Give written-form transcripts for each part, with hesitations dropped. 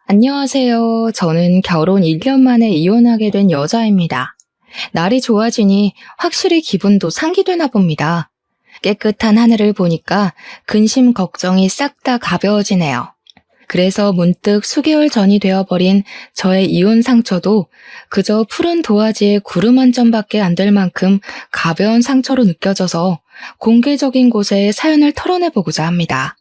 안녕하세요. 저는 결혼 1년 만에 이혼하게 된 여자입니다. 날이 좋아지니 확실히 기분도 상기되나 봅니다. 깨끗한 하늘을 보니까 근심 걱정이 싹 다 가벼워지네요. 그래서 문득 수개월 전이 되어버린 저의 이혼 상처도 그저 푸른 도화지에 구름 한 점밖에 안 될 만큼 가벼운 상처로 느껴져서 공개적인 곳에 사연을 털어내보고자 합니다.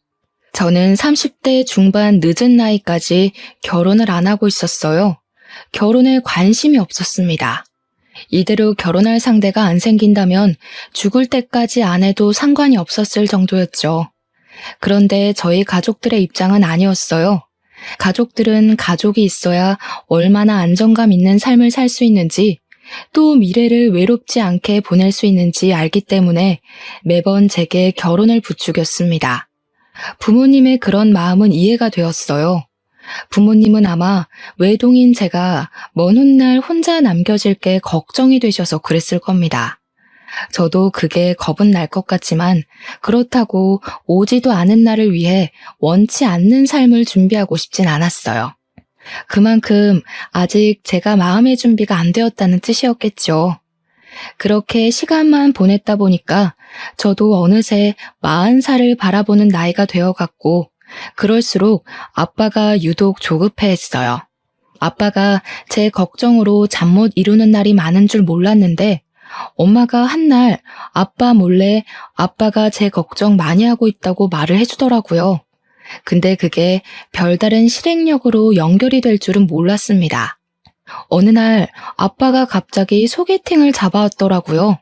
저는 30대 중반 늦은 나이까지 결혼을 안 하고 있었어요. 결혼에 관심이 없었습니다. 이대로 결혼할 상대가 안 생긴다면 죽을 때까지 안 해도 상관이 없었을 정도였죠. 그런데 저희 가족들의 입장은 아니었어요. 가족들은 가족이 있어야 얼마나 안정감 있는 삶을 살 수 있는지, 또 미래를 외롭지 않게 보낼 수 있는지 알기 때문에 매번 제게 결혼을 부추겼습니다. 부모님의 그런 마음은 이해가 되었어요. 부모님은 아마 외동인 제가 먼 훗날 혼자 남겨질 게 걱정이 되셔서 그랬을 겁니다. 저도 그게 겁은 날 것 같지만 그렇다고 오지도 않은 날을 위해 원치 않는 삶을 준비하고 싶진 않았어요. 그만큼 아직 제가 마음의 준비가 안 되었다는 뜻이었겠죠. 그렇게 시간만 보냈다 보니까 저도 어느새 40살을 바라보는 나이가 되어갔고, 그럴수록 아빠가 유독 조급해했어요. 아빠가 제 걱정으로 잠 못 이루는 날이 많은 줄 몰랐는데 엄마가 한날 아빠 몰래 아빠가 제 걱정 많이 하고 있다고 말을 해주더라고요. 근데 그게 별다른 실행력으로 연결이 될 줄은 몰랐습니다. 어느 날 아빠가 갑자기 소개팅을 잡아왔더라고요.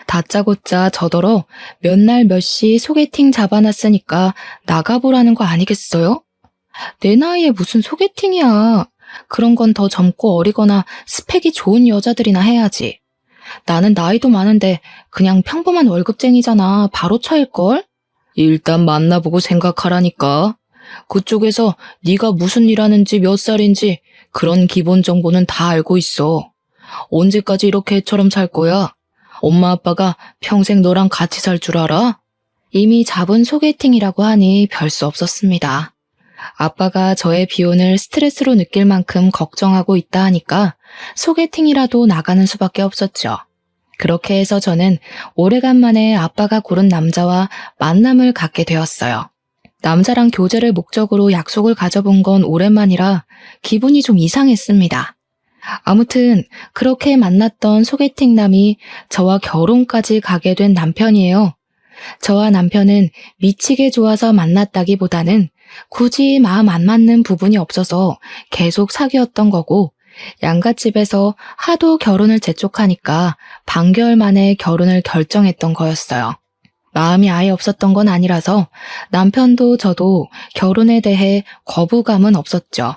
다짜고짜 저더러 몇 날 몇 시 소개팅 잡아놨으니까 나가보라는 거 아니겠어요? 내 나이에 무슨 소개팅이야. 그런 건 더 젊고 어리거나 스펙이 좋은 여자들이나 해야지. 나는 나이도 많은데 그냥 평범한 월급쟁이잖아. 바로 차일걸? 일단 만나보고 생각하라니까. 그쪽에서 네가 무슨 일 하는지 몇 살인지 그런 기본 정보는 다 알고 있어. 언제까지 이렇게 애처럼 살 거야? 엄마 아빠가 평생 너랑 같이 살 줄 알아? 이미 잡은 소개팅이라고 하니 별 수 없었습니다. 아빠가 저의 비혼을 스트레스로 느낄 만큼 걱정하고 있다 하니까 소개팅이라도 나가는 수밖에 없었죠. 그렇게 해서 저는 오래간만에 아빠가 고른 남자와 만남을 갖게 되었어요. 남자랑 교제를 목적으로 약속을 가져본 건 오랜만이라 기분이 좀 이상했습니다. 아무튼 그렇게 만났던 소개팅남이 저와 결혼까지 가게 된 남편이에요. 저와 남편은 미치게 좋아서 만났다기보다는 굳이 마음 안 맞는 부분이 없어서 계속 사귀었던 거고, 양갓집에서 하도 결혼을 재촉하니까 반개월 만에 결혼을 결정했던 거였어요. 마음이 아예 없었던 건 아니라서 남편도 저도 결혼에 대해 거부감은 없었죠.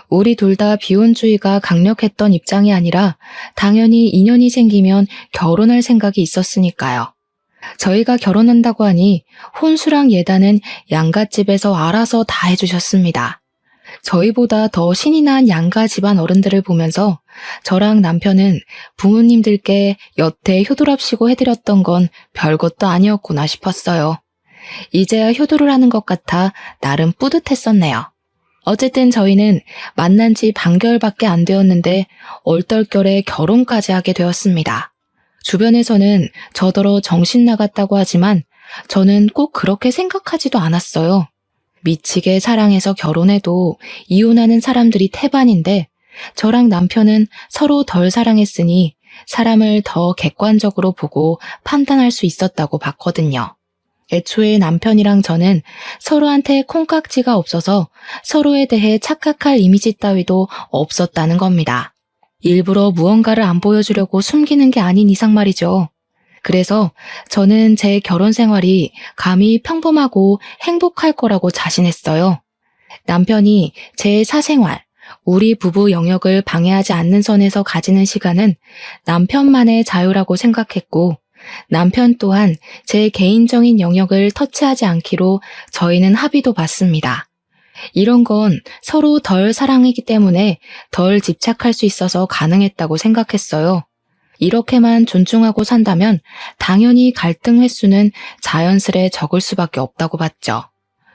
우리 둘 다 비혼주의가 강력했던 입장이 아니라 당연히 인연이 생기면 결혼할 생각이 있었으니까요. 저희가 결혼한다고 하니 혼수랑 예단은 양갓집에서 알아서 다 해주셨습니다. 저희보다 더 신이 난 양가 집안 어른들을 보면서 저랑 남편은 부모님들께 여태 효도랍시고 해드렸던 건 별것도 아니었구나 싶었어요. 이제야 효도를 하는 것 같아 나름 뿌듯했었네요. 어쨌든 저희는 만난 지 반개월밖에 안 되었는데 얼떨결에 결혼까지 하게 되었습니다. 주변에서는 저더러 정신 나갔다고 하지만 저는 꼭 그렇게 생각하지도 않았어요. 미치게 사랑해서 결혼해도 이혼하는 사람들이 태반인데 저랑 남편은 서로 덜 사랑했으니 사람을 더 객관적으로 보고 판단할 수 있었다고 봤거든요. 애초에 남편이랑 저는 서로한테 콩깍지가 없어서 서로에 대해 착각할 이미지 따위도 없었다는 겁니다. 일부러 무언가를 안 보여주려고 숨기는 게 아닌 이상 말이죠. 그래서 저는 제 결혼 생활이 감히 평범하고 행복할 거라고 자신했어요. 남편이 제 사생활, 우리 부부 영역을 방해하지 않는 선에서 가지는 시간은 남편만의 자유라고 생각했고, 남편 또한 제 개인적인 영역을 터치하지 않기로 저희는 합의도 봤습니다. 이런 건 서로 덜 사랑이기 때문에 덜 집착할 수 있어서 가능했다고 생각했어요. 이렇게만 존중하고 산다면 당연히 갈등 횟수는 자연스레 적을 수밖에 없다고 봤죠.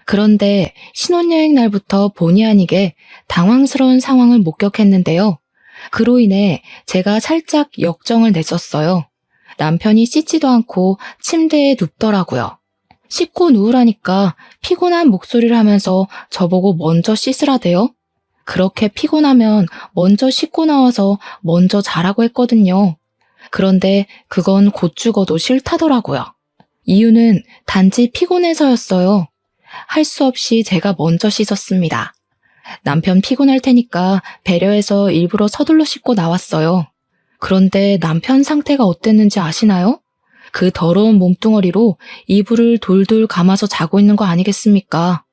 그런데 신혼여행 날부터 본의 아니게 당황스러운 상황을 목격했는데요. 그로 인해 제가 살짝 역정을 냈었어요. 남편이 씻지도 않고 침대에 눕더라고요. 씻고 누우라니까 피곤한 목소리를 하면서 저보고 먼저 씻으라대요. 그렇게 피곤하면 먼저 씻고 나와서 먼저 자라고 했거든요. 그런데 그건 곧 죽어도 싫다더라고요. 이유는 단지 피곤해서였어요. 할 수 없이 제가 먼저 씻었습니다. 남편 피곤할 테니까 배려해서 일부러 서둘러 씻고 나왔어요. 그런데 남편 상태가 어땠는지 아시나요? 그 더러운 몸뚱어리로 이불을 돌돌 감아서 자고 있는 거 아니겠습니까?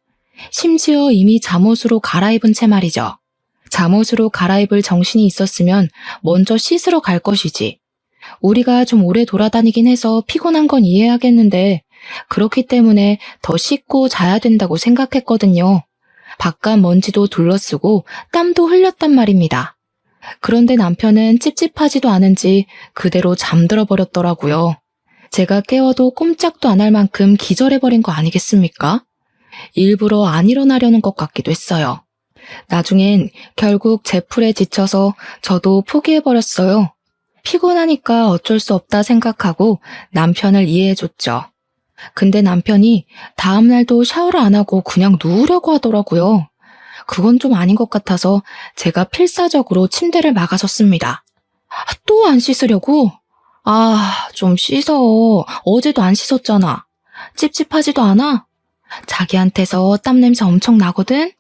심지어 이미 잠옷으로 갈아입은 채 말이죠. 잠옷으로 갈아입을 정신이 있었으면 먼저 씻으러 갈 것이지. 우리가 좀 오래 돌아다니긴 해서 피곤한 건 이해하겠는데 그렇기 때문에 더 씻고 자야 된다고 생각했거든요. 바깥 먼지도 둘러쓰고 땀도 흘렸단 말입니다. 그런데 남편은 찝찝하지도 않은지 그대로 잠들어 버렸더라고요. 제가 깨워도 꼼짝도 안 할 만큼 기절해버린 거 아니겠습니까? 일부러 안 일어나려는 것 같기도 했어요. 나중엔 결국 제 풀에 지쳐서 저도 포기해버렸어요. 피곤하니까 어쩔 수 없다 생각하고 남편을 이해해줬죠. 근데 남편이 다음날도 샤워를 안 하고 그냥 누우려고 하더라고요. 그건 좀 아닌 것 같아서 제가 필사적으로 침대를 막아섰습니다. 또 안 씻으려고? 좀 씻어. 어제도 안 씻었잖아. 찝찝하지도 않아? 자기한테서 땀냄새 엄청 나거든?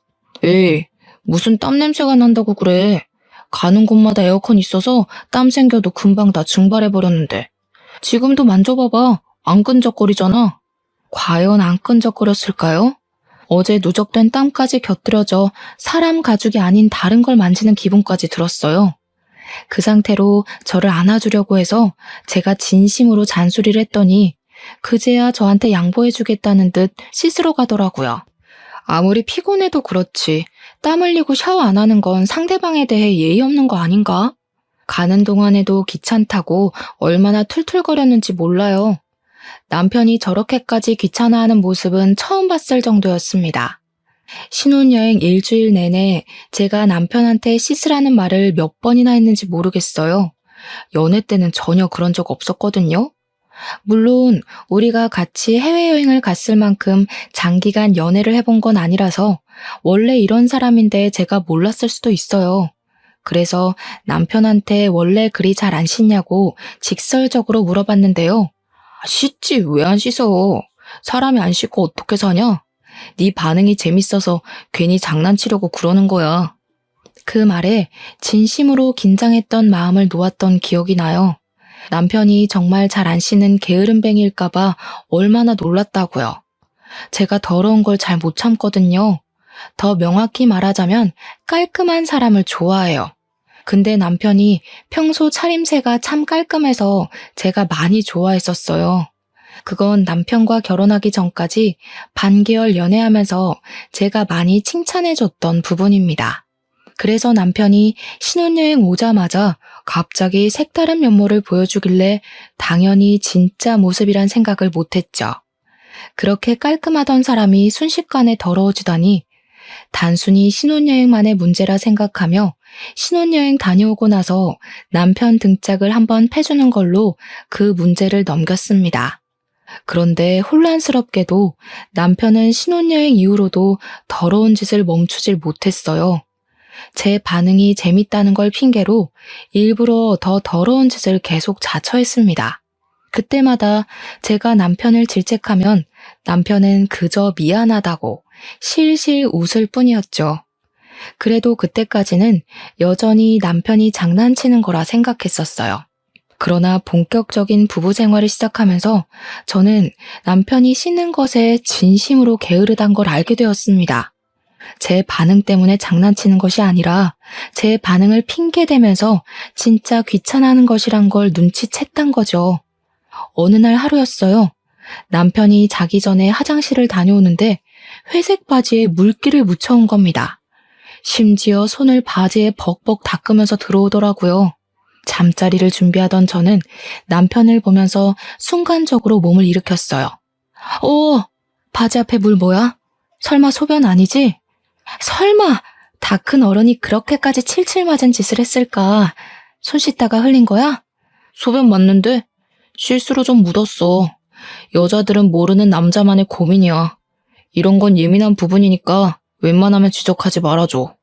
에이, 무슨 땀냄새가 난다고 그래. 가는 곳마다 에어컨 있어서 땀 생겨도 금방 다 증발해버렸는데. 지금도 만져봐봐. 안 끈적거리잖아. 과연 안 끈적거렸을까요? 어제 누적된 땀까지 곁들여져 사람 가죽이 아닌 다른 걸 만지는 기분까지 들었어요. 그 상태로 저를 안아주려고 해서 제가 진심으로 잔소리를 했더니 그제야 저한테 양보해주겠다는 듯 씻으러 가더라고요. 아무리 피곤해도 그렇지 땀 흘리고 샤워 안 하는 건 상대방에 대해 예의 없는 거 아닌가? 가는 동안에도 귀찮다고 얼마나 툴툴거렸는지 몰라요. 남편이 저렇게까지 귀찮아하는 모습은 처음 봤을 정도였습니다. 신혼여행 일주일 내내 제가 남편한테 씻으라는 말을 몇 번이나 했는지 모르겠어요. 연애 때는 전혀 그런 적 없었거든요. 물론 우리가 같이 해외여행을 갔을 만큼 장기간 연애를 해본 건 아니라서 원래 이런 사람인데 제가 몰랐을 수도 있어요. 그래서 남편한테 원래 그리 잘 안 씻냐고 직설적으로 물어봤는데요. 씻지 왜 안 씻어? 사람이 안 씻고 어떻게 사냐? 네 반응이 재밌어서 괜히 장난치려고 그러는 거야. 그 말에 진심으로 긴장했던 마음을 놓았던 기억이 나요. 남편이 정말 잘 안 씻는 게으름뱅이일까봐 얼마나 놀랐다고요. 제가 더러운 걸 잘 못 참거든요. 더 명확히 말하자면 깔끔한 사람을 좋아해요. 근데 남편이 평소 차림새가 참 깔끔해서 제가 많이 좋아했었어요. 그건 남편과 결혼하기 전까지 반개월 연애하면서 제가 많이 칭찬해줬던 부분입니다. 그래서 남편이 신혼여행 오자마자 갑자기 색다른 면모를 보여주길래 당연히 진짜 모습이란 생각을 못했죠. 그렇게 깔끔하던 사람이 순식간에 더러워지다니 단순히 신혼여행만의 문제라 생각하며 신혼여행 다녀오고 나서 남편 등짝을 한번 패주는 걸로 그 문제를 넘겼습니다. 그런데 혼란스럽게도 남편은 신혼여행 이후로도 더러운 짓을 멈추질 못했어요. 제 반응이 재밌다는 걸 핑계로 일부러 더 더러운 짓을 계속 자처했습니다. 그때마다 제가 남편을 질책하면 남편은 그저 미안하다고 실실 웃을 뿐이었죠. 그래도 그때까지는 여전히 남편이 장난치는 거라 생각했었어요. 그러나 본격적인 부부 생활을 시작하면서 저는 남편이 씻는 것에 진심으로 게으르단 걸 알게 되었습니다. 제 반응 때문에 장난치는 것이 아니라 제 반응을 핑계대면서 진짜 귀찮아하는 것이란 걸 눈치챘단 거죠. 어느 날 하루였어요. 남편이 자기 전에 화장실을 다녀오는데 회색 바지에 물기를 묻혀온 겁니다. 심지어 손을 바지에 벅벅 닦으면서 들어오더라고요. 잠자리를 준비하던 저는 남편을 보면서 순간적으로 몸을 일으켰어요. 바지 앞에 물 뭐야? 설마 소변 아니지? 설마 다 큰 어른이 그렇게까지 칠칠 맞은 짓을 했을까? 손 씻다가 흘린 거야? 소변 맞는데? 실수로 좀 묻었어. 여자들은 모르는 나만의 고민이야. 이런 건 예민한 부분이니까 웬만하면 지적하지 말아줘.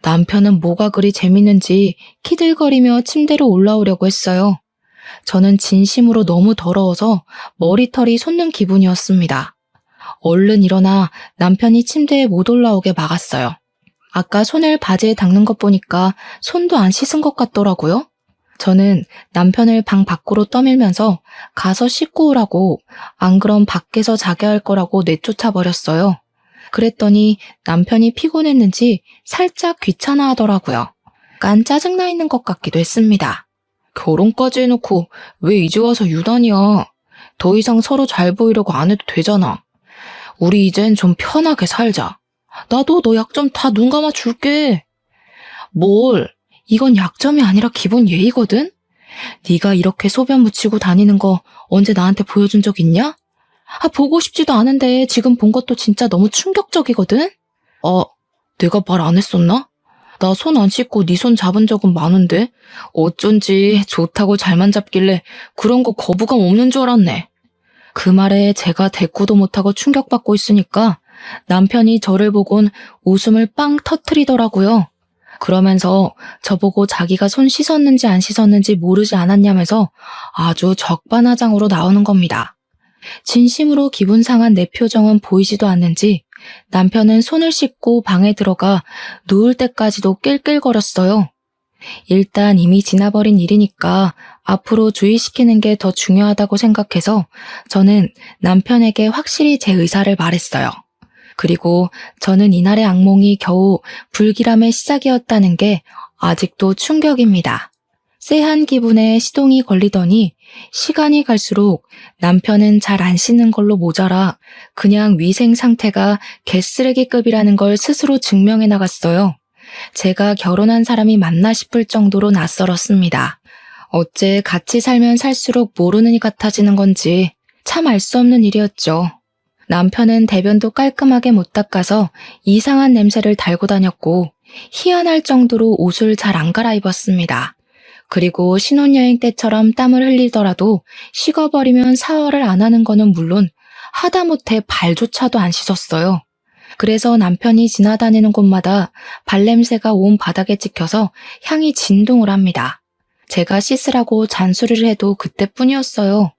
남편은 뭐가 그리 재밌는지 키들거리며 침대로 올라오려고 했어요. 저는 진심으로 너무 더러워서 머리털이 솟는 기분이었습니다. 얼른 일어나 남편이 침대에 못 올라오게 막았어요. 아까 손을 바지에 닦는 것 보니까 손도 안 씻은 것 같더라고요. 저는 남편을 방 밖으로 떠밀면서 가서 씻고 오라고, 안 그럼 밖에서 자게 할 거라고 내쫓아 버렸어요. 그랬더니 남편이 피곤했는지 살짝 귀찮아 하더라고요. 약간 짜증나 있는 것 같기도 했습니다. 결혼까지 해놓고 왜 이제 와서 유단이야? 더 이상 서로 잘 보이려고 안 해도 되잖아. 우리 이젠 좀 편하게 살자. 나도 너 약점 다 눈 감아 줄게. 뭘? 이건 약점이 아니라 기본 예의거든? 네가 이렇게 소변 묻히고 다니는 거 언제 나한테 보여준 적 있냐? 보고 싶지도 않은데 지금 본 것도 진짜 너무 충격적이거든? 내가 말 안 했었나? 나 손 안 씻고 네 손 잡은 적은 많은데 어쩐지 좋다고 잘만 잡길래 그런 거 거부감 없는 줄 알았네. 그 말에 제가 대꾸도 못하고 충격받고 있으니까 남편이 저를 보곤 웃음을 빵 터트리더라고요. 그러면서 저보고 자기가 손 씻었는지 안 씻었는지 모르지 않았냐면서 아주 적반하장으로 나오는 겁니다. 진심으로 기분 상한 내 표정은 보이지도 않는지 남편은 손을 씻고 방에 들어가 누울 때까지도 낄낄거렸어요. 일단 이미 지나버린 일이니까 앞으로 주의시키는 게 더 중요하다고 생각해서 저는 남편에게 확실히 제 의사를 말했어요. 그리고 저는 이날의 악몽이 겨우 불길함의 시작이었다는 게 아직도 충격입니다. 쎄한 기분에 시동이 걸리더니 시간이 갈수록 남편은 잘 안 씻는 걸로 모자라 그냥 위생 상태가 개쓰레기급이라는 걸 스스로 증명해 나갔어요. 제가 결혼한 사람이 맞나 싶을 정도로 낯설었습니다. 어째 같이 살면 살수록 모르는 이 같아지는 건지 참 알 수 없는 일이었죠. 남편은 대변도 깔끔하게 못 닦아서 이상한 냄새를 달고 다녔고 희한할 정도로 옷을 잘 안 갈아입었습니다. 그리고 신혼여행 때처럼 땀을 흘리더라도 식어버리면 샤워를 안 하는 거는 물론 하다못해 발조차도 안 씻었어요. 그래서 남편이 지나다니는 곳마다 발냄새가 온 바닥에 찍혀서 향이 진동을 합니다. 제가 씻으라고 잔소리를 해도 그때뿐이었어요.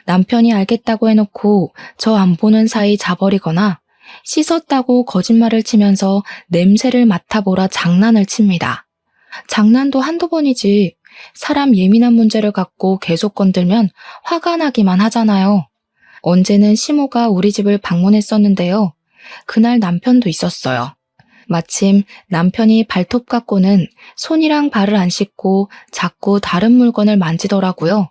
남편이 알겠다고 해놓고 저 안 보는 사이 자버리거나 씻었다고 거짓말을 치면서 냄새를 맡아보라 장난을 칩니다. 장난도 한두 번이지 사람 예민한 문제를 갖고 계속 건들면 화가 나기만 하잖아요. 언제는 시모가 우리 집을 방문했었는데요. 그날 남편도 있었어요. 마침 남편이 발톱 갖고는 손이랑 발을 안 씻고 자꾸 다른 물건을 만지더라고요.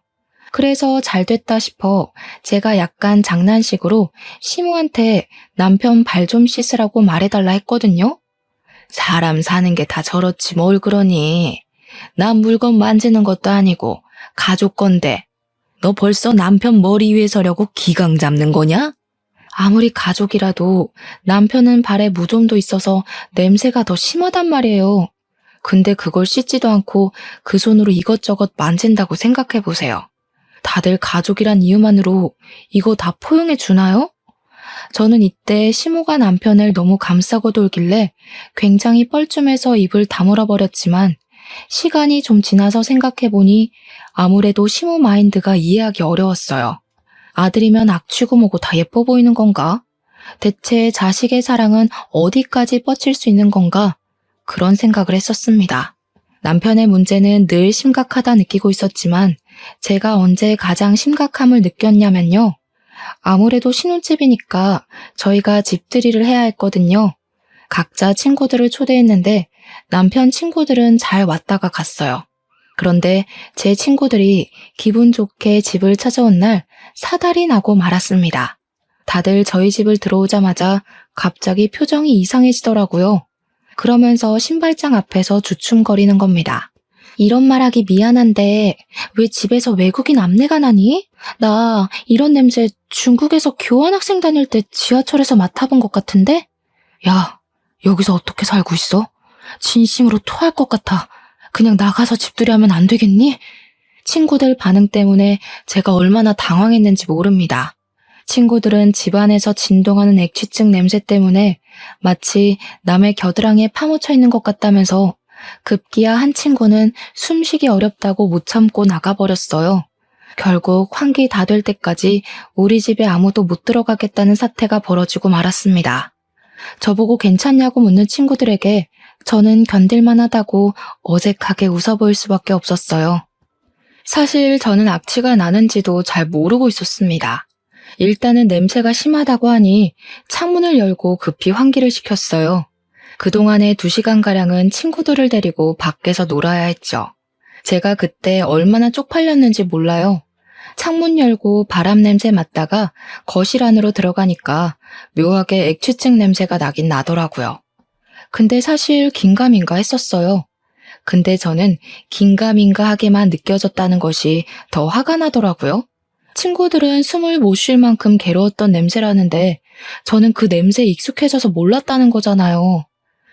그래서 잘 됐다 싶어 제가 약간 장난식으로 시모한테 남편 발 좀 씻으라고 말해달라 했거든요. 사람 사는 게 다 저렇지 뭘 그러니. 나 물건 만지는 것도 아니고 가족 건데 너 벌써 남편 머리 위에 서려고 기강 잡는 거냐? 아무리 가족이라도 남편은 발에 무좀도 있어서 냄새가 더 심하단 말이에요. 근데 그걸 씻지도 않고 그 손으로 이것저것 만진다고 생각해보세요. 다들 가족이란 이유만으로 이거 다 포용해 주나요? 저는 이때 시모가 남편을 너무 감싸고 돌길래 굉장히 뻘쭘해서 입을 다물어 버렸지만 시간이 좀 지나서 생각해보니 아무래도 시모 마인드가 이해하기 어려웠어요. 아들이면 악취고 뭐고 다 예뻐 보이는 건가? 대체 자식의 사랑은 어디까지 뻗칠 수 있는 건가? 그런 생각을 했었습니다. 남편의 문제는 늘 심각하다 느끼고 있었지만 제가 언제 가장 심각함을 느꼈냐면요. 아무래도 신혼집이니까 저희가 집들이를 해야 했거든요. 각자 친구들을 초대했는데 남편 친구들은 잘 왔다가 갔어요. 그런데 제 친구들이 기분 좋게 집을 찾아온 날 사달이 나고 말았습니다. 다들 저희 집을 들어오자마자 갑자기 표정이 이상해지더라고요. 그러면서 신발장 앞에서 주춤거리는 겁니다. 이런 말하기 미안한데 왜 집에서 외국인 암내가 나니? 나 이런 냄새 중국에서 교환학생 다닐 때 지하철에서 맡아본 것 같은데? 야, 여기서 어떻게 살고 있어? 진심으로 토할 것 같아. 그냥 나가서 집들이 하면 안 되겠니? 친구들 반응 때문에 제가 얼마나 당황했는지 모릅니다. 친구들은 집안에서 진동하는 액취증 냄새 때문에 마치 남의 겨드랑이에 파묻혀 있는 것 같다면서 급기야 한 친구는 숨쉬기 어렵다고 못 참고 나가버렸어요. 결국 환기 다 될 때까지 우리 집에 아무도 못 들어가겠다는 사태가 벌어지고 말았습니다. 저보고 괜찮냐고 묻는 친구들에게 저는 견딜만 하다고 어색하게 웃어 보일 수밖에 없었어요. 사실 저는 악취가 나는지도 잘 모르고 있었습니다. 일단은 냄새가 심하다고 하니 창문을 열고 급히 환기를 시켰어요. 그동안의 2시간가량은 친구들을 데리고 밖에서 놀아야 했죠. 제가 그때 얼마나 쪽팔렸는지 몰라요. 창문 열고 바람 냄새 맡다가 거실 안으로 들어가니까 묘하게 액취증 냄새가 나긴 나더라고요. 근데 사실 긴가민가 했었어요. 근데 저는 긴가민가하게만 느껴졌다는 것이 더 화가 나더라고요. 친구들은 숨을 못 쉴 만큼 괴로웠던 냄새라는데 저는 그 냄새에 익숙해져서 몰랐다는 거잖아요.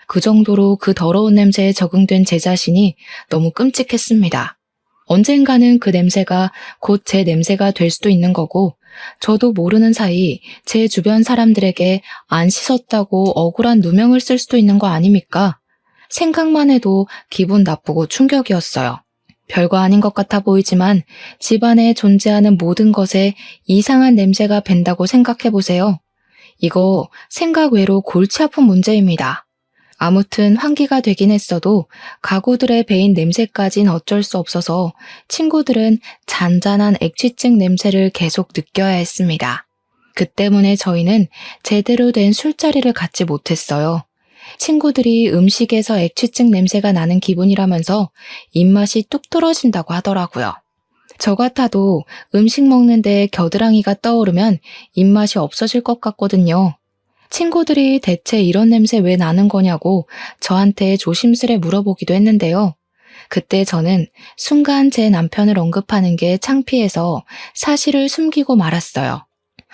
그 정도로 그 더러운 냄새에 적응된 제 자신이 너무 끔찍했습니다. 언젠가는 그 냄새가 곧 제 냄새가 될 수도 있는 거고 저도 모르는 사이 제 주변 사람들에게 안 씻었다고 억울한 누명을 쓸 수도 있는 거 아닙니까? 생각만 해도 기분 나쁘고 충격이었어요. 별거 아닌 것 같아 보이지만 집안에 존재하는 모든 것에 이상한 냄새가 밴다고 생각해보세요. 이거 생각 외로 골치 아픈 문제입니다. 아무튼 환기가 되긴 했어도 가구들의 배인 냄새까진 어쩔 수 없어서 친구들은 잔잔한 액취증 냄새를 계속 느껴야 했습니다. 그 때문에 저희는 제대로 된 술자리를 갖지 못했어요. 친구들이 음식에서 액취증 냄새가 나는 기분이라면서 입맛이 뚝 떨어진다고 하더라고요. 저 같아도 음식 먹는데 겨드랑이가 떠오르면 입맛이 없어질 것 같거든요. 친구들이 대체 이런 냄새 왜 나는 거냐고 저한테 조심스레 물어보기도 했는데요. 그때 저는 순간 제 남편을 언급하는 게 창피해서 사실을 숨기고 말았어요.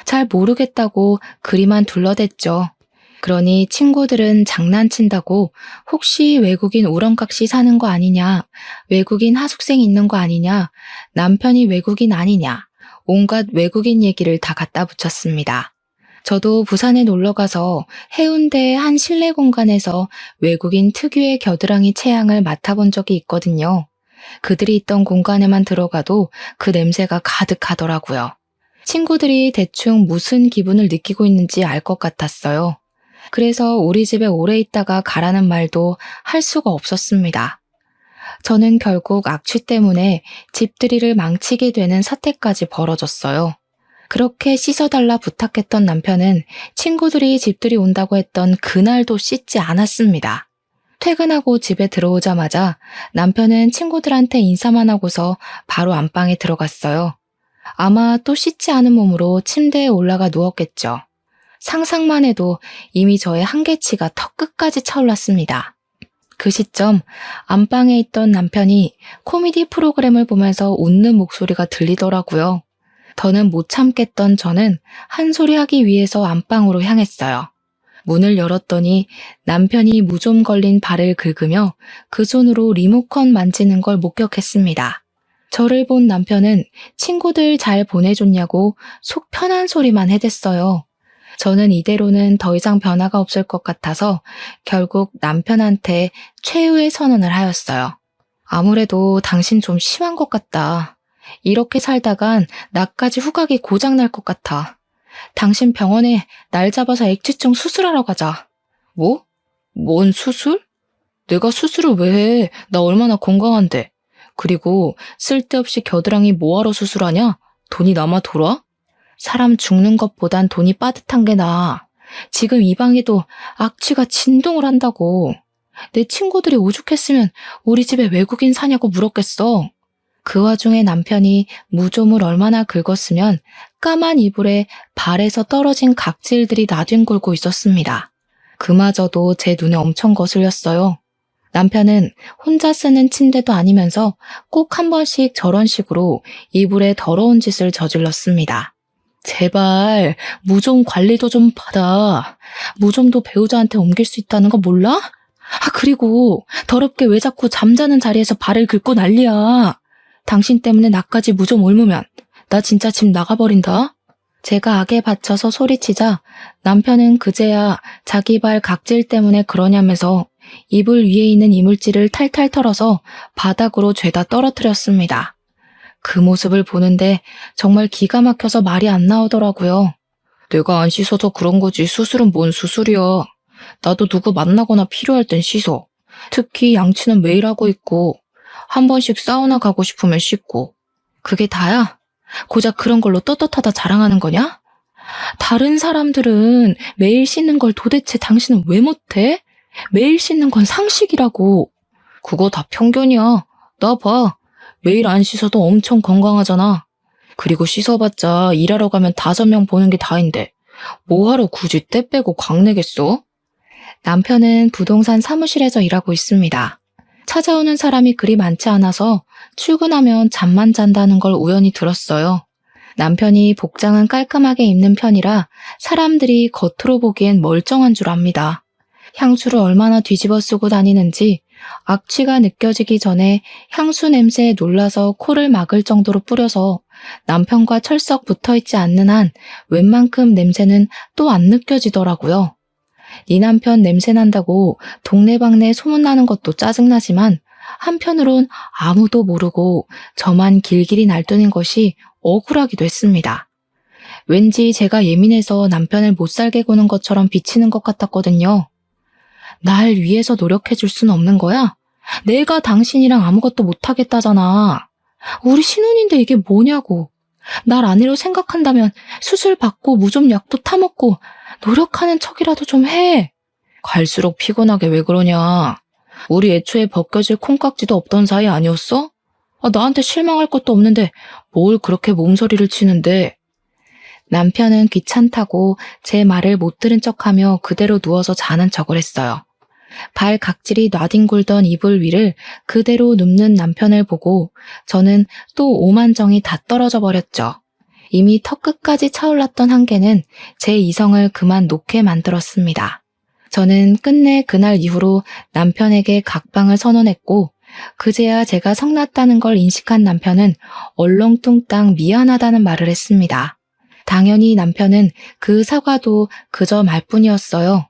잘 모르겠다고 그리만 둘러댔죠. 그러니 친구들은 장난친다고 혹시 외국인 우렁각시 사는 거 아니냐, 외국인 하숙생 있는 거 아니냐, 남편이 외국인 아니냐, 온갖 외국인 얘기를 다 갖다 붙였습니다. 저도 부산에 놀러가서 해운대의 한 실내 공간에서 외국인 특유의 겨드랑이 체향을 맡아본 적이 있거든요. 그들이 있던 공간에만 들어가도 그 냄새가 가득하더라고요. 친구들이 대충 무슨 기분을 느끼고 있는지 알 것 같았어요. 그래서 우리 집에 오래 있다가 가라는 말도 할 수가 없었습니다. 저는 결국 악취 때문에 집들이를 망치게 되는 사태까지 벌어졌어요. 그렇게 씻어달라 부탁했던 남편은 친구들이 집들이 온다고 했던 그날도 씻지 않았습니다. 퇴근하고 집에 들어오자마자 남편은 친구들한테 인사만 하고서 바로 안방에 들어갔어요. 아마 또 씻지 않은 몸으로 침대에 올라가 누웠겠죠. 상상만 해도 이미 저의 한계치가 턱 끝까지 차올랐습니다. 그 시점 안방에 있던 남편이 코미디 프로그램을 보면서 웃는 목소리가 들리더라고요. 더는 못 참겠던 저는 한 소리 하기 위해서 안방으로 향했어요. 문을 열었더니 남편이 무좀 걸린 발을 긁으며 그 손으로 리모컨 만지는 걸 목격했습니다. 저를 본 남편은 친구들 잘 보내줬냐고 속 편한 소리만 해댔어요. 저는 이대로는 더 이상 변화가 없을 것 같아서 결국 남편한테 최후의 선언을 하였어요. 아무래도 당신 좀 심한 것 같다. 이렇게 살다간 나까지 후각이 고장날 것 같아. 당신 병원에 날 잡아서 액취증 수술하러 가자. 뭐? 뭔 수술? 내가 수술을 왜 해? 나 얼마나 건강한데. 그리고 쓸데없이 겨드랑이 뭐하러 수술하냐? 돈이 남아 돌아? 사람 죽는 것보단 돈이 빠듯한 게 나아. 지금 이 방에도 악취가 진동을 한다고. 내 친구들이 오죽했으면 우리 집에 외국인 사냐고 물었겠어. 그 와중에 남편이 무좀을 얼마나 긁었으면 까만 이불에 발에서 떨어진 각질들이 나뒹굴고 있었습니다. 그마저도 제 눈에 엄청 거슬렸어요. 남편은 혼자 쓰는 침대도 아니면서 꼭 한 번씩 저런 식으로 이불에 더러운 짓을 저질렀습니다. 제발 무좀 관리도 좀 받아. 무좀도 배우자한테 옮길 수 있다는 거 몰라? 그리고 더럽게 왜 자꾸 잠자는 자리에서 발을 긁고 난리야. 당신 때문에 나까지 무좀 옮으면 나 진짜 집 나가버린다. 제가 악에 받쳐서 소리치자 남편은 그제야 자기 발 각질 때문에 그러냐면서 이불 위에 있는 이물질을 탈탈 털어서 바닥으로 죄다 떨어뜨렸습니다. 그 모습을 보는데 정말 기가 막혀서 말이 안 나오더라고요. 내가 안 씻어서 그런 거지 수술은 뭔 수술이야. 나도 누구 만나거나 필요할 땐 씻어. 특히 양치는 매일 하고 있고 한 번씩 사우나 가고 싶으면 씻고. 그게 다야? 고작 그런 걸로 떳떳하다 자랑하는 거냐? 다른 사람들은 매일 씻는 걸 도대체 당신은 왜 못해? 매일 씻는 건 상식이라고. 그거 다 편견이야. 나 봐. 매일 안 씻어도 엄청 건강하잖아. 그리고 씻어봤자 일하러 가면 5명 보는 게 다인데 뭐하러 굳이 때 빼고 광내겠어? 남편은 부동산 사무실에서 일하고 있습니다. 찾아오는 사람이 그리 많지 않아서 출근하면 잠만 잔다는 걸 우연히 들었어요. 남편이 복장은 깔끔하게 입는 편이라 사람들이 겉으로 보기엔 멀쩡한 줄 압니다. 향수를 얼마나 뒤집어 쓰고 다니는지 악취가 느껴지기 전에 향수 냄새에 놀라서 코를 막을 정도로 뿌려서 남편과 철썩 붙어있지 않는 한 웬만큼 냄새는 또 안 느껴지더라고요. 네 남편 냄새 난다고 동네방네 소문나는 것도 짜증나지만 한편으론 아무도 모르고 저만 길길이 날뛰는 것이 억울하기도 했습니다. 왠지 제가 예민해서 남편을 못 살게 구는 것처럼 비치는 것 같았거든요. 날 위해서 노력해줄 순 없는 거야? 내가 당신이랑 아무것도 못하겠다잖아. 우리 신혼인데 이게 뭐냐고. 날 아내로 생각한다면 수술 받고 무좀 약도 타먹고 노력하는 척이라도 좀 해. 갈수록 피곤하게 왜 그러냐. 우리 애초에 벗겨질 콩깍지도 없던 사이 아니었어? 나한테 실망할 것도 없는데 뭘 그렇게 몸서리를 치는데. 남편은 귀찮다고 제 말을 못 들은 척하며 그대로 누워서 자는 척을 했어요. 발 각질이 나뒹굴던 이불 위를 그대로 눕는 남편을 보고 저는 또 오만정이 다 떨어져 버렸죠. 이미 턱끝까지 차올랐던 한계는 제 이성을 그만 놓게 만들었습니다. 저는 끝내 그날 이후로 남편에게 각방을 선언했고 그제야 제가 성났다는 걸 인식한 남편은 얼렁뚱땅 미안하다는 말을 했습니다. 당연히 남편은 그 사과도 그저 말뿐이었어요.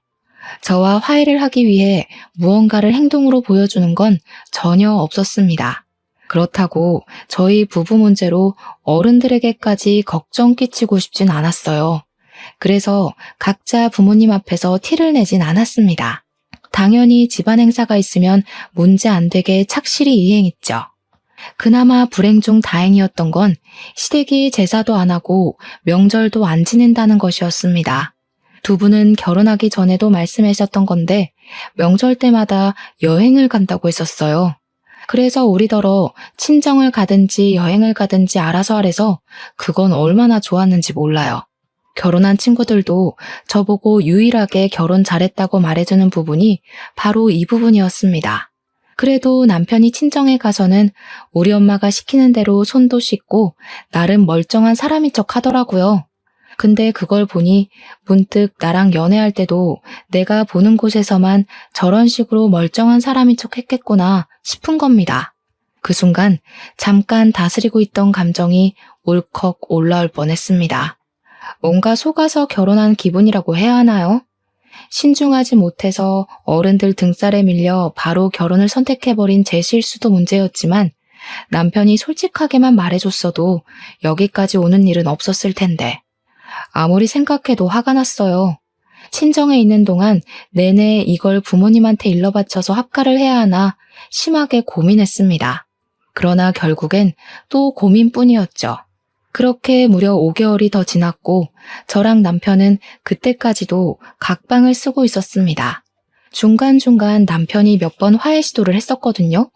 저와 화해를 하기 위해 무언가를 행동으로 보여주는 건 전혀 없었습니다. 그렇다고 저희 부부 문제로 어른들에게까지 걱정 끼치고 싶진 않았어요. 그래서 각자 부모님 앞에서 티를 내진 않았습니다. 당연히 집안 행사가 있으면 문제 안 되게 착실히 이행했죠. 그나마 불행 중 다행이었던 건 시댁이 제사도 안 하고 명절도 안 지낸다는 것이었습니다. 두 분은 결혼하기 전에도 말씀하셨던 건데 명절 때마다 여행을 간다고 했었어요. 그래서 우리더러 친정을 가든지 여행을 가든지 알아서 하래서 그건 얼마나 좋았는지 몰라요. 결혼한 친구들도 저보고 유일하게 결혼 잘했다고 말해주는 부분이 바로 이 부분이었습니다. 그래도 남편이 친정에 가서는 우리 엄마가 시키는 대로 손도 씻고 나름 멀쩡한 사람인 척 하더라고요. 근데 그걸 보니 문득 나랑 연애할 때도 내가 보는 곳에서만 저런 식으로 멀쩡한 사람인 척 했겠구나 싶은 겁니다. 그 순간 잠깐 다스리고 있던 감정이 울컥 올라올 뻔했습니다. 뭔가 속아서 결혼한 기분이라고 해야 하나요? 신중하지 못해서 어른들 등살에 밀려 바로 결혼을 선택해버린 제 실수도 문제였지만 남편이 솔직하게만 말해줬어도 여기까지 오는 일은 없었을 텐데. 아무리 생각해도 화가 났어요. 친정에 있는 동안 내내 이걸 부모님한테 일러 바쳐서 합가를 해야 하나 심하게 고민했습니다. 그러나 결국엔 또 고민뿐이었죠. 그렇게 무려 5개월이 더 지났고 저랑 남편은 그때까지도 각방을 쓰고 있었습니다. 중간중간 남편이 몇 번 화해 시도를 했었거든요.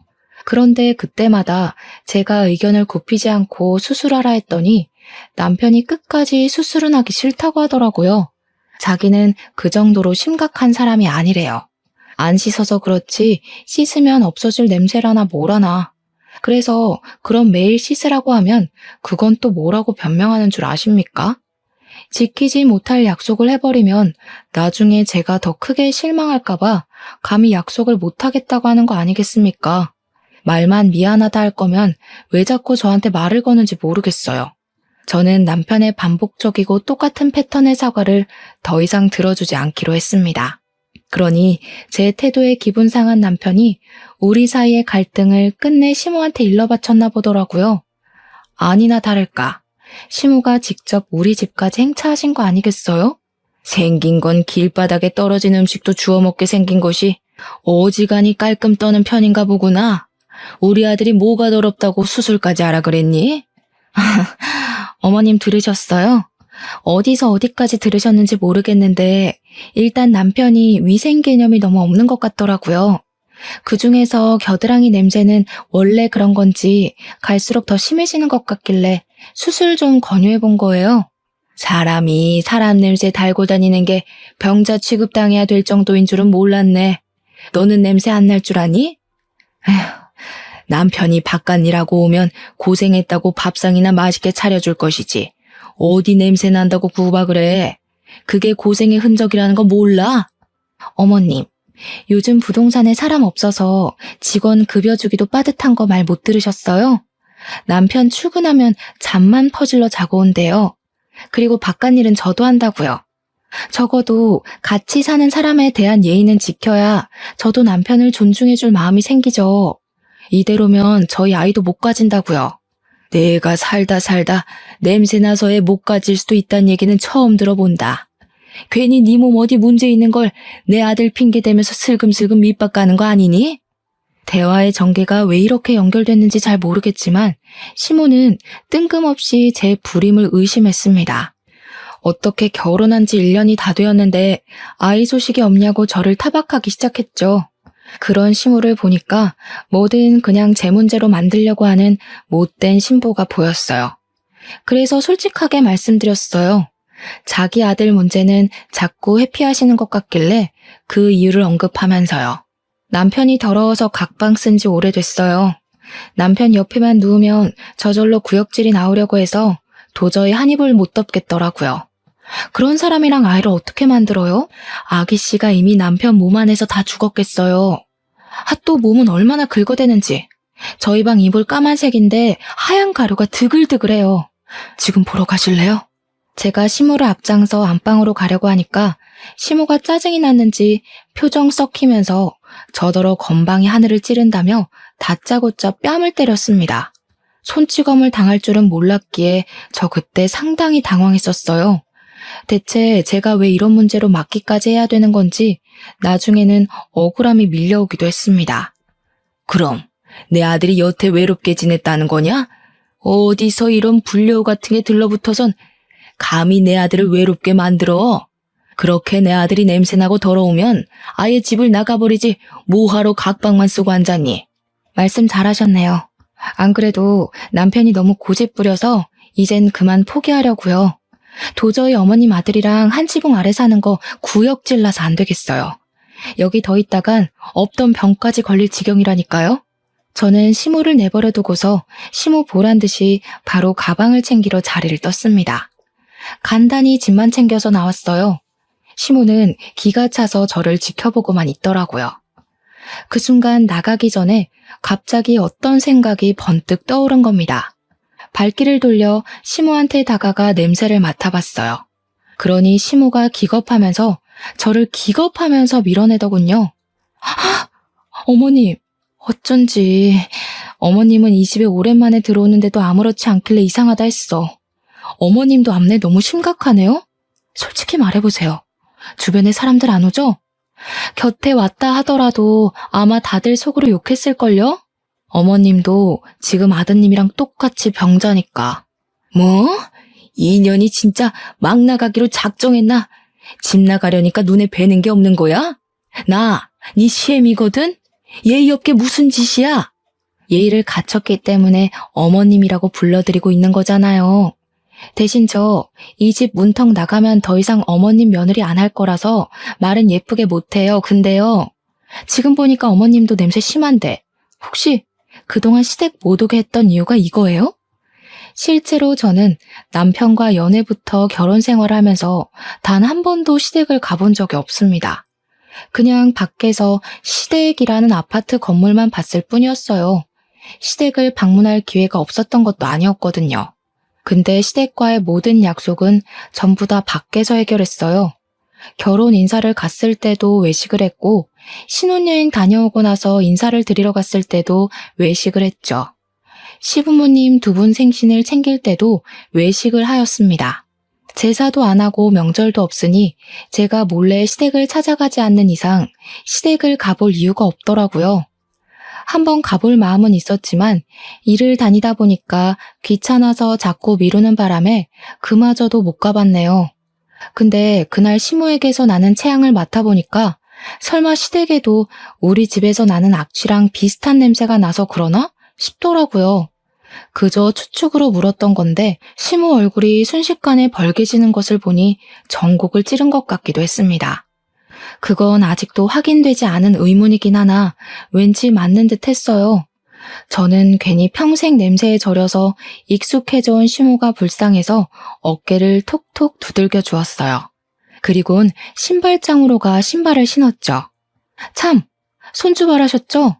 그런데 그때마다 제가 의견을 굽히지 않고 수술하라 했더니 남편이 끝까지 수술은 하기 싫다고 하더라고요. 자기는 그 정도로 심각한 사람이 아니래요. 안 씻어서 그렇지 씻으면 없어질 냄새라나 뭐라나. 그래서 그럼 매일 씻으라고 하면 그건 또 뭐라고 변명하는 줄 아십니까? 지키지 못할 약속을 해버리면 나중에 제가 더 크게 실망할까봐 감히 약속을 못하겠다고 하는 거 아니겠습니까? 말만 미안하다 할 거면 왜 자꾸 저한테 말을 거는지 모르겠어요. 저는 남편의 반복적이고 똑같은 패턴의 사과를 더 이상 들어주지 않기로 했습니다. 그러니 제 태도에 기분 상한 남편이 우리 사이의 갈등을 끝내 시모한테 일러바쳤나 보더라고요. 아니나 다를까 시모가 직접 우리 집까지 행차하신 거 아니겠어요? 생긴 건 길바닥에 떨어진 음식도 주워 먹게 생긴 것이 어지간히 깔끔 떠는 편인가 보구나. 우리 아들이 뭐가 더럽다고 수술까지 하라 그랬니? 어머님 들으셨어요? 어디서 어디까지 들으셨는지 모르겠는데 일단 남편이 위생 개념이 너무 없는 것 같더라고요. 그중에서 겨드랑이 냄새는 원래 그런 건지 갈수록 더 심해지는 것 같길래 수술 좀 권유해 본 거예요. 사람이 사람 냄새 달고 다니는 게 병자 취급당해야 될 정도인 줄은 몰랐네. 너는 냄새 안 날 줄 아니? 에휴, 남편이 바깥 일하고 오면 고생했다고 밥상이나 맛있게 차려줄 것이지. 어디 냄새 난다고 구박을 해. 그게 고생의 흔적이라는 거 몰라? 어머님, 요즘 부동산에 사람 없어서 직원 급여 주기도 빠듯한 거 말 못 들으셨어요? 남편 출근하면 잠만 퍼질러 자고 온대요. 그리고 바깥 일은 저도 한다고요. 적어도 같이 사는 사람에 대한 예의는 지켜야 저도 남편을 존중해줄 마음이 생기죠. 이대로면 저희 아이도 못 가진다고요. 내가 살다 냄새나서 애 못 가질 수도 있다는 얘기는 처음 들어본다. 괜히 네 몸 어디 문제 있는 걸 내 아들 핑계 대면서 슬금슬금 밑밥 가는 거 아니니? 대화의 전개가 왜 이렇게 연결됐는지 잘 모르겠지만 시모는 뜬금없이 제 불임을 의심했습니다. 어떻게 결혼한 지 1년이 다 되었는데 아이 소식이 없냐고 저를 타박하기 시작했죠. 그런 시모를 보니까 뭐든 그냥 제 문제로 만들려고 하는 못된 신부가 보였어요. 그래서 솔직하게 말씀드렸어요. 자기 아들 문제는 자꾸 회피하시는 것 같길래 그 이유를 언급하면서요. 남편이 더러워서 각방 쓴 지 오래됐어요. 남편 옆에만 누우면 저절로 구역질이 나오려고 해서 도저히 한 입을 못 덮겠더라고요. 그런 사람이랑 아이를 어떻게 만들어요? 아기 씨가 이미 남편 몸 안에서 다 죽었겠어요. 또 몸은 얼마나 긁어대는지. 저희 방 이불 까만색인데 하얀 가루가 드글드글해요. 지금 보러 가실래요? 제가 시모를 앞장서 안방으로 가려고 하니까 시모가 짜증이 났는지 표정 썩히면서 저더러 건방이 하늘을 찌른다며 다짜고짜 뺨을 때렸습니다. 손찌검을 당할 줄은 몰랐기에 저 그때 상당히 당황했었어요. 대체 제가 왜 이런 문제로 맞기까지 해야 되는 건지 나중에는 억울함이 밀려오기도 했습니다. 그럼 내 아들이 여태 외롭게 지냈다는 거냐? 어디서 이런 불려우 같은 게 들러붙어선 감히 내 아들을 외롭게 만들어? 그렇게 내 아들이 냄새나고 더러우면 아예 집을 나가버리지 뭐하러 각방만 쓰고 앉았니? 말씀 잘하셨네요. 안 그래도 남편이 너무 고집부려서 이젠 그만 포기하려고요. 도저히 어머님 아들이랑 한 지붕 아래 사는 거 구역질나서 안 되겠어요. 여기 더 있다간 없던 병까지 걸릴 지경이라니까요. 저는 시모를 내버려 두고서 시모 보란 듯이 바로 가방을 챙기러 자리를 떴습니다. 간단히 짐만 챙겨서 나왔어요. 시모는 기가 차서 저를 지켜보고만 있더라고요. 그 순간 나가기 전에 갑자기 어떤 생각이 번뜩 떠오른 겁니다. 발길을 돌려 시모한테 다가가 냄새를 맡아봤어요. 그러니 시모가 기겁하면서 저를 기겁하면서 밀어내더군요. 어머님, 어쩐지 어머님은 이 집에 오랜만에 들어오는데도 아무렇지 않길래 이상하다 했어. 어머님도 앞내 너무 심각하네요? 솔직히 말해보세요. 주변에 사람들 안 오죠? 곁에 왔다 하더라도 아마 다들 속으로 욕했을걸요? 어머님도 지금 아드님이랑 똑같이 병자니까. 뭐? 인연이 진짜 막 나가기로 작정했나? 집 나가려니까 눈에 뵈는 게 없는 거야? 네 시엠이거든? 예의 없게 무슨 짓이야? 예의를 갖췄기 때문에 어머님이라고 불러드리고 있는 거잖아요. 대신 저 이 집 문턱 나가면 더 이상 어머님 며느리 안 할 거라서 말은 예쁘게 못해요. 근데요. 지금 보니까 어머님도 냄새 심한데 혹시 그동안 시댁 못 오게 했던 이유가 이거예요? 실제로 저는 남편과 연애부터 결혼 생활을 하면서 단 한 번도 시댁을 가본 적이 없습니다. 그냥 밖에서 시댁이라는 아파트 건물만 봤을 뿐이었어요. 시댁을 방문할 기회가 없었던 것도 아니었거든요. 근데 시댁과의 모든 약속은 전부 다 밖에서 해결했어요. 결혼 인사를 갔을 때도 외식을 했고, 신혼여행 다녀오고 나서 인사를 드리러 갔을 때도 외식을 했죠. 시부모님 두 분 생신을 챙길 때도 외식을 하였습니다. 제사도 안 하고 명절도 없으니 제가 몰래 시댁을 찾아가지 않는 이상 시댁을 가볼 이유가 없더라고요. 한번 가볼 마음은 있었지만 일을 다니다 보니까 귀찮아서 자꾸 미루는 바람에 그마저도 못 가봤네요. 근데 그날 시모에게서 나는 체향을 맡아보니까 설마 시댁에도 우리 집에서 나는 악취랑 비슷한 냄새가 나서 그러나 싶더라고요. 그저 추측으로 물었던 건데 시모 얼굴이 순식간에 벌개지는 것을 보니 전곡을 찌른 것 같기도 했습니다. 그건 아직도 확인되지 않은 의문이긴 하나 왠지 맞는 듯 했어요. 저는 괜히 평생 냄새에 절여서 익숙해져 온 시모가 불쌍해서 어깨를 톡톡 두들겨 주었어요. 그리곤 신발장으로 가 신발을 신었죠. 참, 손주발하셨죠?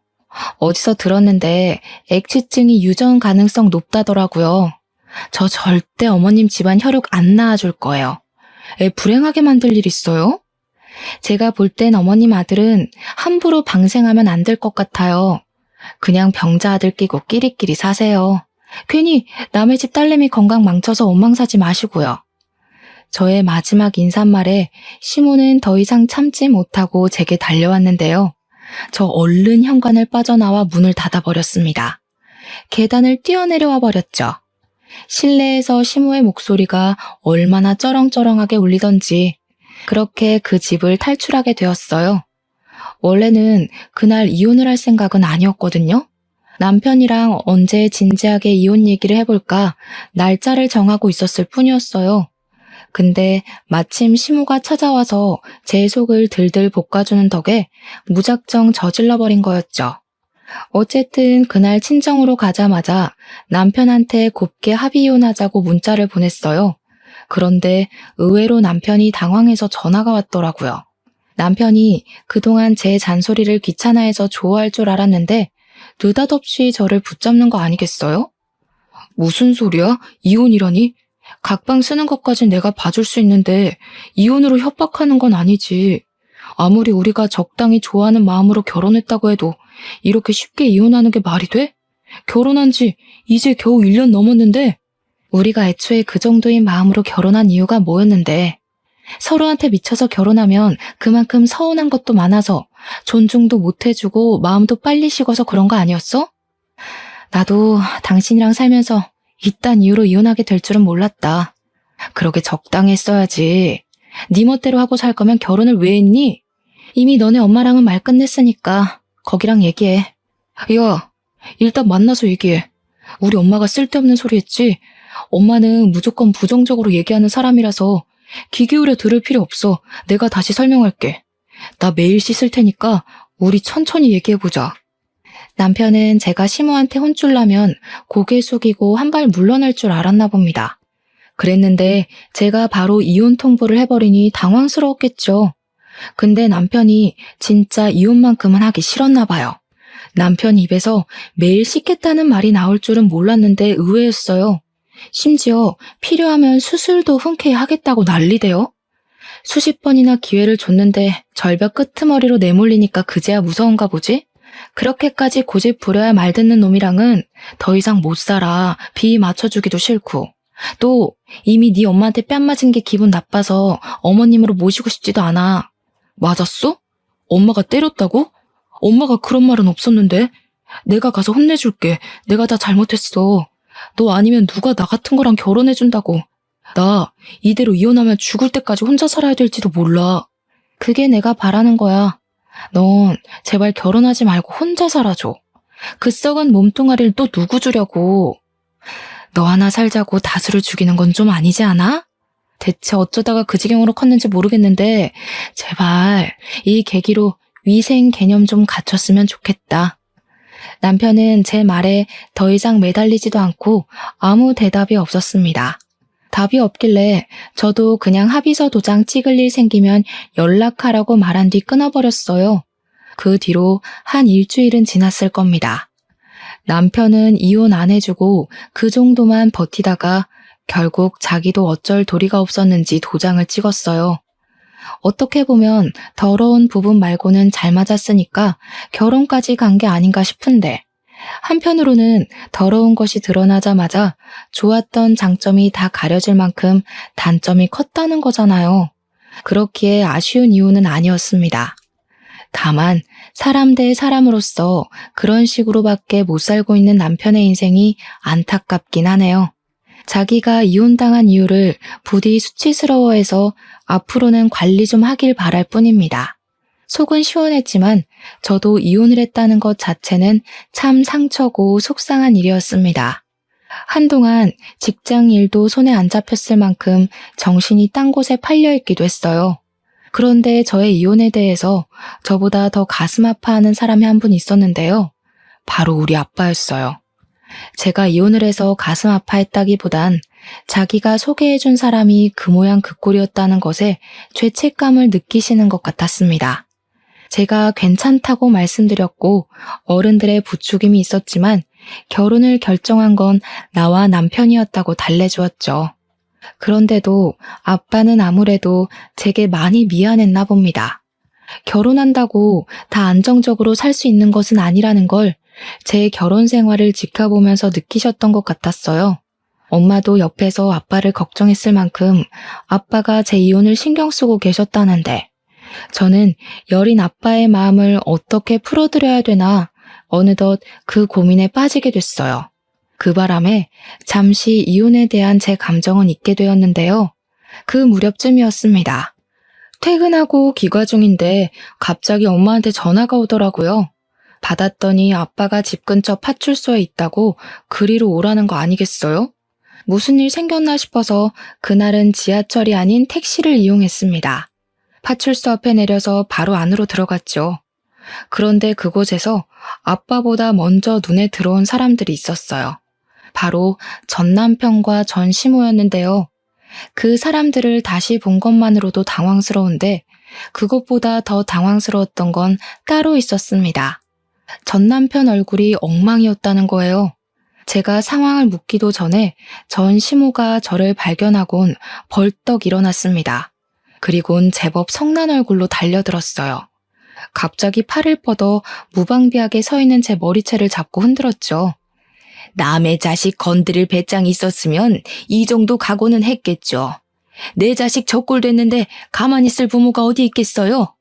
어디서 들었는데 액취증이 유전 가능성 높다더라고요. 저 절대 어머님 집안 혈육 안 낳아줄 거예요. 애 불행하게 만들 일 있어요? 제가 볼 땐 어머님 아들은 함부로 방생하면 안 될 것 같아요. 그냥 병자 아들 끼고 끼리끼리 사세요. 괜히 남의 집 딸내미 건강 망쳐서 원망 사지 마시고요. 저의 마지막 인사말에 시모는 더 이상 참지 못하고 제게 달려왔는데요. 저 얼른 현관을 빠져나와 문을 닫아버렸습니다. 계단을 뛰어내려와 버렸죠. 실내에서 시모의 목소리가 얼마나 쩌렁쩌렁하게 울리던지 그렇게 그 집을 탈출하게 되었어요. 원래는 그날 이혼을 할 생각은 아니었거든요. 남편이랑 언제 진지하게 이혼 얘기를 해볼까 날짜를 정하고 있었을 뿐이었어요. 근데 마침 시모가 찾아와서 제 속을 들들 볶아주는 덕에 무작정 저질러버린 거였죠. 어쨌든 그날 친정으로 가자마자 남편한테 곱게 합의 이혼하자고 문자를 보냈어요. 그런데 의외로 남편이 당황해서 전화가 왔더라고요. 남편이 그동안 제 잔소리를 귀찮아해서 좋아할 줄 알았는데 느닷없이 저를 붙잡는 거 아니겠어요? 무슨 소리야? 이혼이라니? 각방 쓰는 것까진 내가 봐줄 수 있는데 이혼으로 협박하는 건 아니지. 아무리 우리가 적당히 좋아하는 마음으로 결혼했다고 해도 이렇게 쉽게 이혼하는 게 말이 돼? 결혼한 지 이제 겨우 1년 넘었는데 우리가 애초에 그 정도인 마음으로 결혼한 이유가 뭐였는데 서로한테 미쳐서 결혼하면 그만큼 서운한 것도 많아서 존중도 못 해주고 마음도 빨리 식어서 그런 거 아니었어? 나도 당신이랑 살면서 이딴 이유로 이혼하게 될 줄은 몰랐다. 그러게 적당히 했어야지. 네 멋대로 하고 살 거면 결혼을 왜 했니? 이미 너네 엄마랑은 말 끝냈으니까 거기랑 얘기해. 야, 일단 만나서 얘기해. 우리 엄마가 쓸데없는 소리 했지? 엄마는 무조건 부정적으로 얘기하는 사람이라서 귀 기울여 들을 필요 없어. 내가 다시 설명할게. 나 매일 씻을 테니까 우리 천천히 얘기해보자. 남편은 제가 시모한테 혼쭐 나면 고개 숙이고 한 발 물러날 줄 알았나 봅니다. 그랬는데 제가 바로 이혼 통보를 해버리니 당황스러웠겠죠. 근데 남편이 진짜 이혼만큼은 하기 싫었나 봐요. 남편 입에서 매일 씻겠다는 말이 나올 줄은 몰랐는데 의외였어요. 심지어 필요하면 수술도 흔쾌히 하겠다고 난리대요. 수십 번이나 기회를 줬는데 절벽 끄트머리로 내몰리니까 그제야 무서운가 보지? 그렇게까지 고집 부려야 말 듣는 놈이랑은 더 이상 못 살아. 비 맞춰주기도 싫고. 또 이미 네 엄마한테 뺨 맞은 게 기분 나빠서 어머님으로 모시고 싶지도 않아. 맞았어? 엄마가 때렸다고? 엄마가 그런 말은 없었는데. 내가 가서 혼내줄게. 내가 다 잘못했어. 너 아니면 누가 나 같은 거랑 결혼해준다고. 나 이대로 이혼하면 죽을 때까지 혼자 살아야 될지도 몰라. 그게 내가 바라는 거야. 넌 제발 결혼하지 말고 혼자 살아줘. 그 썩은 몸뚱아리를 또 누구 주려고. 너 하나 살자고 다수를 죽이는 건 좀 아니지 않아? 대체 어쩌다가 그 지경으로 컸는지 모르겠는데 제발 이 계기로 위생 개념 좀 갖췄으면 좋겠다. 남편은 제 말에 더 이상 매달리지도 않고 아무 대답이 없었습니다. 답이 없길래 저도 그냥 합의서 도장 찍을 일 생기면 연락하라고 말한 뒤 끊어버렸어요. 그 뒤로 한 일주일은 지났을 겁니다. 남편은 이혼 안 해주고 그 정도만 버티다가 결국 자기도 어쩔 도리가 없었는지 도장을 찍었어요. 어떻게 보면 더러운 부분 말고는 잘 맞았으니까 결혼까지 간 게 아닌가 싶은데, 한편으로는 더러운 것이 드러나자마자 좋았던 장점이 다 가려질 만큼 단점이 컸다는 거잖아요. 그렇기에 아쉬운 이유는 아니었습니다. 다만 사람 대 사람으로서 그런 식으로밖에 못 살고 있는 남편의 인생이 안타깝긴 하네요. 자기가 이혼당한 이유를 부디 수치스러워해서 앞으로는 관리 좀 하길 바랄 뿐입니다. 속은 시원했지만 저도 이혼을 했다는 것 자체는 참 상처고 속상한 일이었습니다. 한동안 직장 일도 손에 안 잡혔을 만큼 정신이 딴 곳에 팔려있기도 했어요. 그런데 저의 이혼에 대해서 저보다 더 가슴 아파하는 사람이 한 분 있었는데요. 바로 우리 아빠였어요. 제가 이혼을 해서 가슴 아파했다기보단 자기가 소개해준 사람이 그 모양 그 꼴이었다는 것에 죄책감을 느끼시는 것 같았습니다. 제가 괜찮다고 말씀드렸고 어른들의 부추김이 있었지만 결혼을 결정한 건 나와 남편이었다고 달래주었죠. 그런데도 아빠는 아무래도 제게 많이 미안했나 봅니다. 결혼한다고 다 안정적으로 살 수 있는 것은 아니라는 걸 제 결혼 생활을 지켜보면서 느끼셨던 것 같았어요. 엄마도 옆에서 아빠를 걱정했을 만큼 아빠가 제 이혼을 신경 쓰고 계셨다는데, 저는 여린 아빠의 마음을 어떻게 풀어드려야 되나 어느덧 그 고민에 빠지게 됐어요. 그 바람에 잠시 이혼에 대한 제 감정은 잊게 되었는데요. 그 무렵쯤이었습니다. 퇴근하고 귀가 중인데 갑자기 엄마한테 전화가 오더라고요. 받았더니 아빠가 집 근처 파출소에 있다고 그리로 오라는 거 아니겠어요? 무슨 일 생겼나 싶어서 그날은 지하철이 아닌 택시를 이용했습니다. 파출소 앞에 내려서 바로 안으로 들어갔죠. 그런데 그곳에서 아빠보다 먼저 눈에 들어온 사람들이 있었어요. 바로 전 남편과 전 시모였는데요. 그 사람들을 다시 본 것만으로도 당황스러운데 그것보다 더 당황스러웠던 건 따로 있었습니다. 전 남편 얼굴이 엉망이었다는 거예요. 제가 상황을 묻기도 전에 전 시모가 저를 발견하곤 벌떡 일어났습니다. 그리곤 제법 성난 얼굴로 달려들었어요. 갑자기 팔을 뻗어 무방비하게 서 있는 제 머리채를 잡고 흔들었죠. 남의 자식 건드릴 배짱이 있었으면 이 정도 각오는 했겠죠. 내 자식 저꼴 됐는데 가만히 있을 부모가 어디 있겠어요?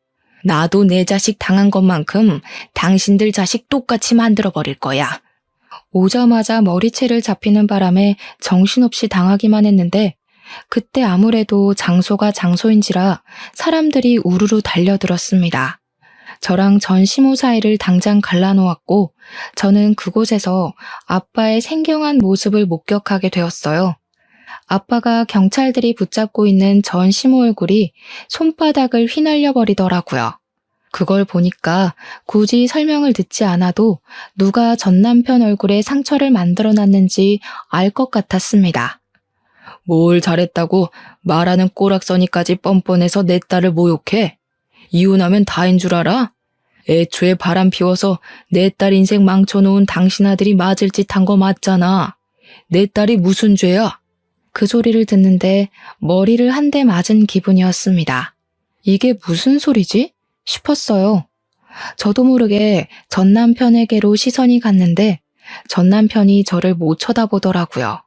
나도 내 자식 당한 것만큼 당신들 자식 똑같이 만들어버릴 거야. 오자마자 머리채를 잡히는 바람에 정신없이 당하기만 했는데 그때 아무래도 장소가 장소인지라 사람들이 우르르 달려들었습니다. 저랑 전 시모 사이를 당장 갈라놓았고 저는 그곳에서 아빠의 생경한 모습을 목격하게 되었어요. 아빠가 경찰들이 붙잡고 있는 전 시모 얼굴이 손바닥을 휘날려 버리더라고요. 그걸 보니까 굳이 설명을 듣지 않아도 누가 전 남편 얼굴에 상처를 만들어 놨는지 알 것 같았습니다. 뭘 잘했다고 말하는 꼬락서니까지 뻔뻔해서 내 딸을 모욕해? 이혼하면 다인 줄 알아? 애초에 바람 피워서 내 딸 인생 망쳐놓은 당신 아들이 맞을 짓 한 거 맞잖아. 내 딸이 무슨 죄야? 그 소리를 듣는데 머리를 한 대 맞은 기분이었습니다. 이게 무슨 소리지? 싶었어요. 저도 모르게 전 남편에게로 시선이 갔는데 전 남편이 저를 못 쳐다보더라고요.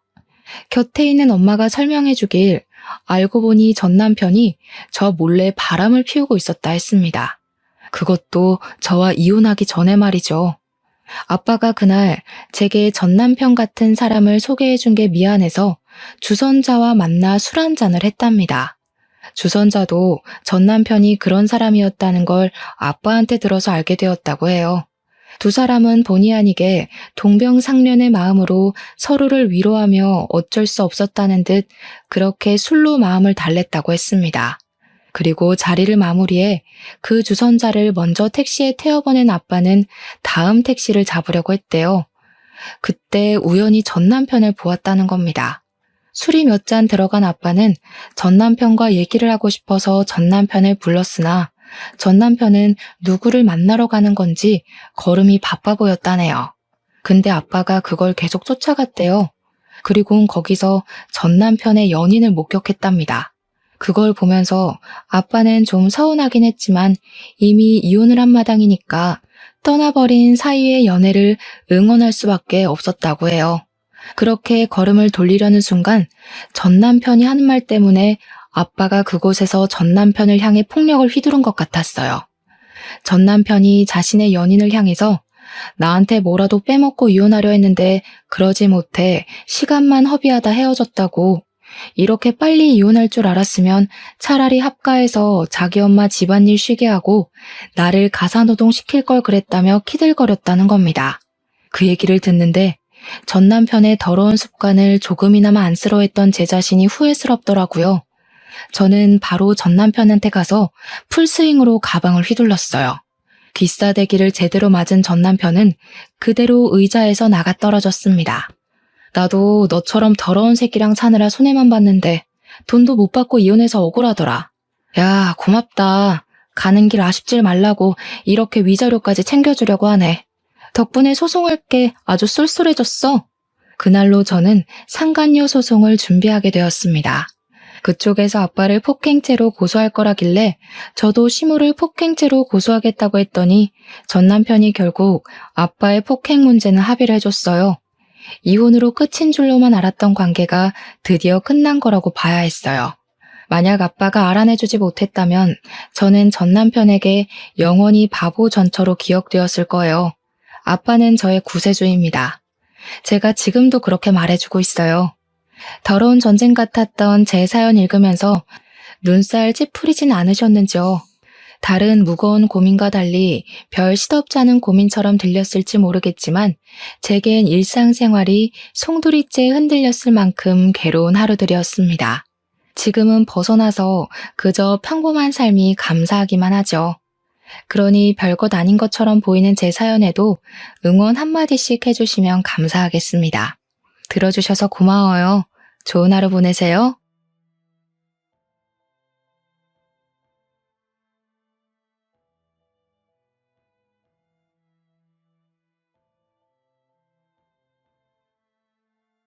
곁에 있는 엄마가 설명해 주길 알고 보니 전 남편이 저 몰래 바람을 피우고 있었다 했습니다. 그것도 저와 이혼하기 전에 말이죠. 아빠가 그날 제게 전 남편 같은 사람을 소개해 준 게 미안해서 주선자와 만나 술 한잔을 했답니다. 주선자도 전 남편이 그런 사람이었다는 걸 아빠한테 들어서 알게 되었다고 해요. 두 사람은 본의 아니게 동병상련의 마음으로 서로를 위로하며 어쩔 수 없었다는 듯 그렇게 술로 마음을 달랬다고 했습니다. 그리고 자리를 마무리해 그 주선자를 먼저 택시에 태워보낸 아빠는 다음 택시를 잡으려고 했대요. 그때 우연히 전 남편을 보았다는 겁니다. 술이 몇 잔 들어간 아빠는 전 남편과 얘기를 하고 싶어서 전 남편을 불렀으나 전 남편은 누구를 만나러 가는 건지 걸음이 바빠 보였다네요. 근데 아빠가 그걸 계속 쫓아갔대요. 그리고 거기서 전 남편의 연인을 목격했답니다. 그걸 보면서 아빠는 좀 서운하긴 했지만 이미 이혼을 한 마당이니까 떠나버린 사이의 연애를 응원할 수밖에 없었다고 해요. 그렇게 걸음을 돌리려는 순간 전 남편이 하는 말 때문에 아빠가 그곳에서 전 남편을 향해 폭력을 휘두른 것 같았어요. 전 남편이 자신의 연인을 향해서 나한테 뭐라도 빼먹고 이혼하려 했는데 그러지 못해 시간만 허비하다 헤어졌다고. 이렇게 빨리 이혼할 줄 알았으면 차라리 합가해서 자기 엄마 집안일 쉬게 하고 나를 가사노동시킬 걸 그랬다며 키들거렸다는 겁니다. 그 얘기를 듣는데 전 남편의 더러운 습관을 조금이나마 안쓰러워했던 제 자신이 후회스럽더라고요. 저는 바로 전 남편한테 가서 풀스윙으로 가방을 휘둘렀어요. 귀싸대기를 제대로 맞은 전 남편은 그대로 의자에서 나가 떨어졌습니다. 나도 너처럼 더러운 새끼랑 사느라 손해만 봤는데 돈도 못 받고 이혼해서 억울하더라. 야, 고맙다. 가는 길 아쉽질 말라고 이렇게 위자료까지 챙겨주려고 하네. 덕분에 소송할 게 아주 쏠쏠해졌어. 그날로 저는 상간녀 소송을 준비하게 되었습니다. 그쪽에서 아빠를 폭행죄로 고소할 거라길래 저도 시모를 폭행죄로 고소하겠다고 했더니 전 남편이 결국 아빠의 폭행 문제는 합의를 해줬어요. 이혼으로 끝인 줄로만 알았던 관계가 드디어 끝난 거라고 봐야 했어요. 만약 아빠가 알아내주지 못했다면 저는 전 남편에게 영원히 바보 전처로 기억되었을 거예요. 아빠는 저의 구세주입니다. 제가 지금도 그렇게 말해주고 있어요. 더러운 전쟁 같았던 제 사연 읽으면서 눈살 찌푸리진 않으셨는지요? 다른 무거운 고민과 달리 별 시덥지 않은 고민처럼 들렸을지 모르겠지만 제겐 일상생활이 송두리째 흔들렸을 만큼 괴로운 하루들이었습니다. 지금은 벗어나서 그저 평범한 삶이 감사하기만 하죠. 그러니 별것 아닌 것처럼 보이는 제 사연에도 응원 한마디씩 해주시면 감사하겠습니다. 들어주셔서 고마워요. 좋은 하루 보내세요.